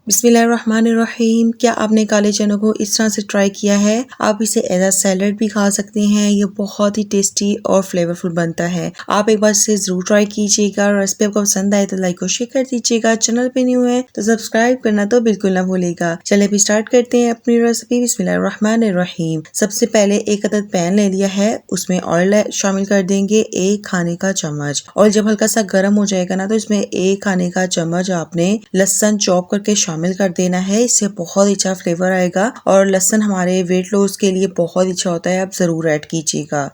बिस्मिल्लाहिर्रहमानिर्रहीम। क्या आपने काले चनों को इस तरह से ट्राई किया है? आप इसे एज अ सैलड भी खा सकते हैं। ये बहुत ही टेस्टी और फ्लेवरफुल बनता है। आप एक बार इसे जरूर ट्राई कीजिएगा और रेसिपी आपको पसंद आए तो लाइक और शेयर कर दीजिएगा। चैनल पे न्यू है तो सब्सक्राइब करना तो बिल्कुल ना भूलिएगा। चलिए अभी स्टार्ट करते हैं अपनी रेसिपी। बिस्मिल्लाहिर्रहमानिर्रहीम। सबसे पहले एक अदद पैन ले लिया है, उसमें ऑयल शामिल कर देंगे 1 खाने का चम्मच। और जब हल्का सा गर्म हो जाएगा ना तो इसमें 1 खाने का चम्मच आपने लहसुन चॉप करके शामिल कर देना है। इससे बहुत अच्छा फ्लेवर आएगा और लहसुन हमारे वेट लॉस के लिए बहुत अच्छा होता है। आप जरूर ऐड कीजिएगा।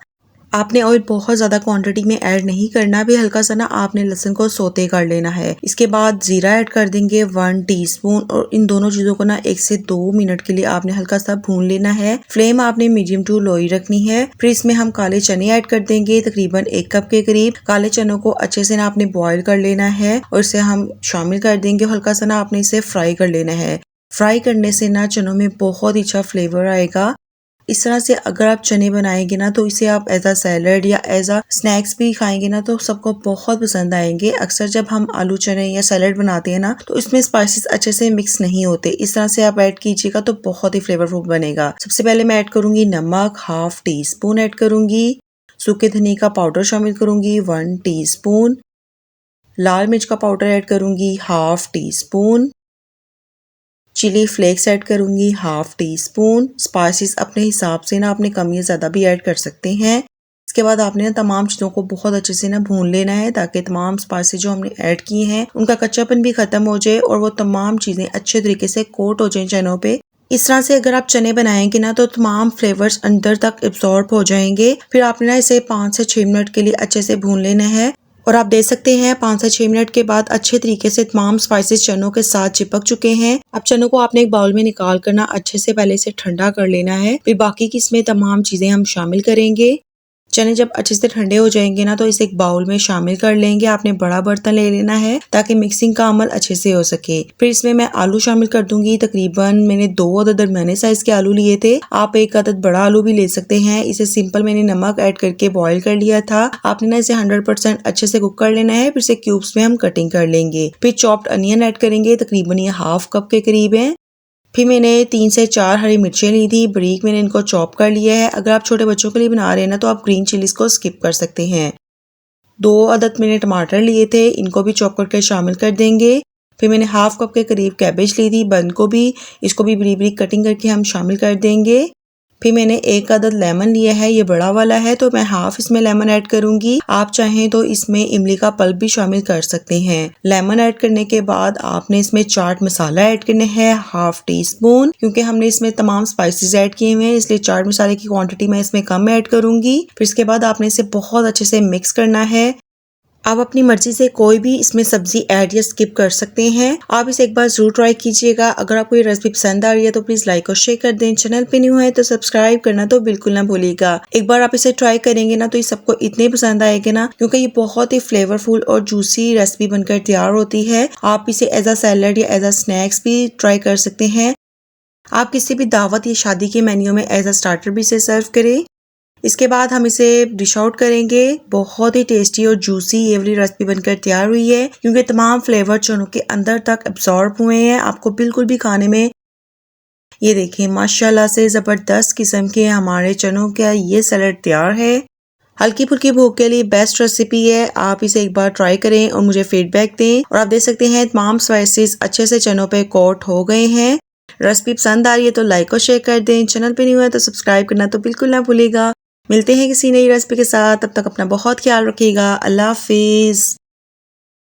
आपने ऑयल बहुत ज्यादा क्वांटिटी में ऐड नहीं करना, भी हल्का सा ना आपने लहसुन को सोते कर लेना है। इसके बाद जीरा ऐड कर देंगे 1 टीस्पून और इन दोनों चीजों को ना 1 से 2 मिनट के लिए आपने हल्का सा भून लेना है। फ्लेम आपने मीडियम टू लो ही रखनी है। फिर इसमें हम काले चने ऐड कर देंगे, तकरीबन 1 कप के करीब। काले चनों को अच्छे से ना आपने बॉईल कर लेना है और इसे हम शामिल कर देंगे। हल्का सा ना आपने इसे फ्राई कर लेना है। फ्राई करने से ना चनों में बहुत अच्छा फ्लेवर आएगा। इस तरह से अगर आप चने बनाएंगे ना तो इसे आप एज अ सैलड या एज अ स्नैक्स भी खाएंगे ना तो सबको बहुत पसंद आएंगे। अक्सर जब हम आलू चने या सैलड बनाते हैं ना तो इसमें स्पाइसेस अच्छे से मिक्स नहीं होते। इस तरह से आप ऐड कीजिएगा तो बहुत ही फ्लेवरफुल बनेगा। सबसे पहले मैं ऐड करूंगी नमक, 1/2 टीस्पून ऐड करूंगी। सूखे धनिया का पाउडर शामिल करूंगी 1 टीस्पून। लाल मिर्च का पाउडर ऐड करूंगी 1/2 टीस्पून। चिली फ्लेक्स ऐड करूंगी 1/2 टीस्पून। स्पाइसेस अपने हिसाब से ना आपने कम या ज़्यादा भी ऐड कर सकते हैं। इसके बाद आपने ना तमाम चीज़ों को बहुत अच्छे से ना भून लेना है ताकि तमाम स्पाइसेस जो हमने ऐड किए हैं उनका कच्चापन भी खत्म हो जाए और वो तमाम चीज़ें अच्छे तरीके से कोट हो जाए चनों पे। इस तरह से अगर आप चने बनाएंगे ना तो तमाम फ्लेवर्स अंदर तक एब्जॉर्ब हो जाएंगे। फिर आपने ना इसे 5 से 6 मिनट के लिए अच्छे से भून लेना है और आप देख सकते हैं 5 से 6 मिनट के बाद अच्छे तरीके से तमाम स्पाइसेस चनों के साथ चिपक चुके हैं। अब चनों को आपने एक बाउल में निकाल कर ना अच्छे से पहले से ठंडा कर लेना है। फिर बाकी की इसमें तमाम चीजें हम शामिल करेंगे। चने जब अच्छे से ठंडे हो जाएंगे ना तो इसे एक बाउल में शामिल कर लेंगे। आपने बड़ा बर्तन ले लेना है ताकि मिक्सिंग का अमल अच्छे से हो सके। फिर इसमें मैं आलू शामिल कर दूंगी। तकरीबन मैंने 2 अदद दरमियाने साइज के आलू लिए थे। आप 1 अदद बड़ा आलू भी ले सकते हैं। इसे सिंपल मैंने नमक ऐड करके बॉईल कर लिया था। आपने ना इसे 100% अच्छे से कुक कर लेना है। फिर इसे क्यूब्स में हम कटिंग कर लेंगे। फिर चॉप्ड अनियन ऐड करेंगे, तकरीबन ये 1/2 कप के करीब है। फिर मैंने 3 से 4 हरी मिर्चें ली थी, बारीक मैंने इनको चॉप कर लिया है। अगर आप छोटे बच्चों के लिए बना रहे हैं ना तो आप ग्रीन चिलीज को स्किप कर सकते हैं। 2 अदद मैंने टमाटर लिए थे, इनको भी चॉप करके शामिल कर देंगे। फिर मैंने 1/2 कप के करीब कैबेज ली थी, बंद गोभी, इसको भी बारीक बारीक कटिंग करके हम शामिल कर देंगे। फिर मैंने 1 अदद लेमन लिया है, ये बड़ा वाला है तो मैं 1/2 इसमें लेमन ऐड करूंगी। आप चाहें तो इसमें इमली का पल्प भी शामिल कर सकते हैं। लेमन ऐड करने के बाद आपने इसमें चाट मसाला ऐड करना है 1/2 टीस्पून। क्योंकि हमने इसमें तमाम स्पाइसेस ऐड किए हुए हैं इसलिए चाट मसाले की क्वांटिटी मैं इसमें कम ऐड करूंगी। फिर इसके बाद आपने इसे बहुत अच्छे से मिक्स करना है। आप अपनी मर्जी से कोई भी इसमें सब्जी ऐड या स्किप कर सकते हैं। आप इसे एक बार जरूर ट्राई कीजिएगा। अगर आपको ये रेसिपी पसंद आ रही है तो प्लीज लाइक और शेयर कर दें। चैनल पे न्यू है तो सब्सक्राइब करना तो बिल्कुल ना भूलिएगा। एक बार आप इसे ट्राई करेंगे ना तो ये सबको इतने पसंद आएगा ना, क्योंकि ये बहुत ही फ्लेवरफुल और जूसी रेसिपी बनकर तैयार होती है। आप इसे एज अ सैलड या एज अ स्नैक्स भी ट्राई कर सकते हैं। आप किसी भी दावत या शादी के मेन्यू में एज अ स्टार्टर भी इसे सर्व करें। इसके बाद हम इसे डिश आउट करेंगे। बहुत ही टेस्टी और जूसी ये वाली रेसिपी बनकर तैयार हुई है, क्योंकि तमाम फ्लेवर चनों के अंदर तक एब्जॉर्ब हुए हैं। आपको बिल्कुल भी खाने में ये देखें माशाल्लाह से जबरदस्त किस्म के हमारे चनों का ये सैलेड तैयार है। हल्की फुल्की भूख के लिए बेस्ट रेसिपी है। आप इसे एक बार ट्राई करें और मुझे फीडबैक दें। और आप देख सकते हैं तमाम स्पाइसेस अच्छे से चनों पे कोट हो गए हैं। रेसिपी पसंद आ रही है तो लाइक और शेयर कर दें। चैनल पे न्यू है तो सब्सक्राइब करना तो बिल्कुल ना भूलिएगा। मिलते हैं किसी नई रेसिपी के साथ, तब तक अपना बहुत ख्याल रखिएगा। अल्लाह हाफिज।